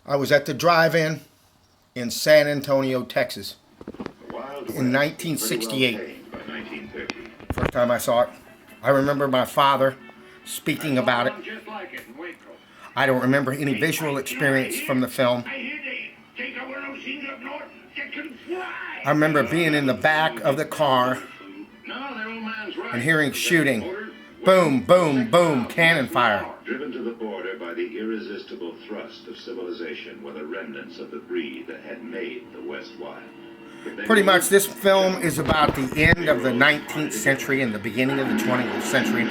I was at the drive-in in San Antonio, Texas in 1968. First time I saw it. I remember my father speaking about it. I don't remember any visual experience from the film. I remember being in the back of the car and hearing shooting. Boom, boom, boom, cannon fire. Driven to the border by the irresistible thrust of civilization were the remnants of the breed that had made the West wild. Pretty much this film is about the end of the 19th century and the beginning of the 20th century.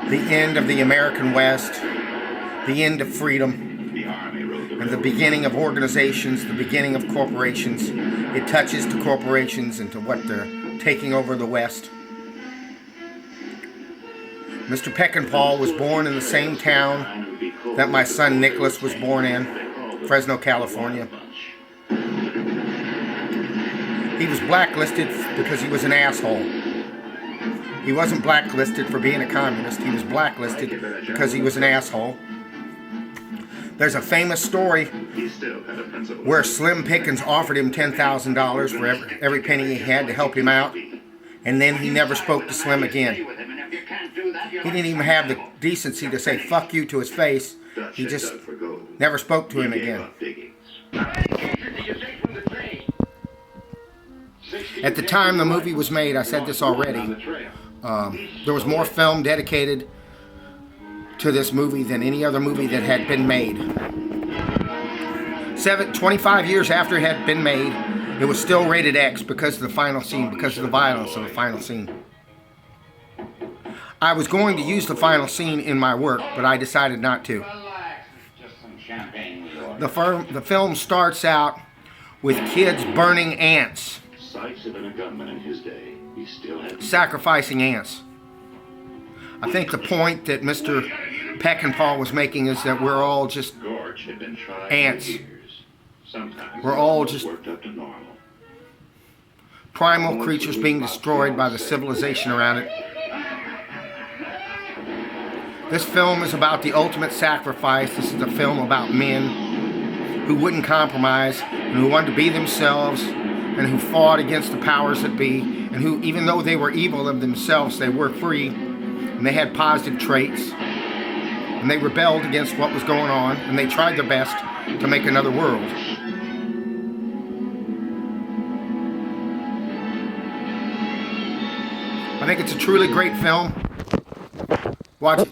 The end of the American West, the end of freedom, and the beginning of organizations, the beginning of corporations. It touches to corporations and to what they're taking over the West. Mr. Peckinpah was born in the same town that my son Nicholas was born in, Fresno, California. He was blacklisted because he was an asshole. He wasn't blacklisted for being a communist. He was blacklisted because he was an asshole. There's a famous story where Slim Pickens offered him $10,000 for every penny he had to help him out, and then he never spoke to Slim again. He didn't even have the decency to say fuck you to his face. He just never spoke to him again. At the time the movie was made, I said this already, there was more film dedicated to this movie than any other movie that had been made. 25 years after it had been made, it was still rated X because of the final scene, because of the violence of the final scene. I was going to use the final scene in my work, but I decided not to. The film starts out with kids burning ants, sacrificing ants. I think the point that Mr. Peckinpah was making is that we're all just ants. We're all just primal creatures being destroyed by the civilization around it. This film is about the ultimate sacrifice. This is a film about men who wouldn't compromise and who wanted to be themselves and who fought against the powers that be, and who, even though they were evil of themselves, they were free and they had positive traits, and they rebelled against what was going on, and they tried their best to make another world. I think it's a truly great film. Watch it.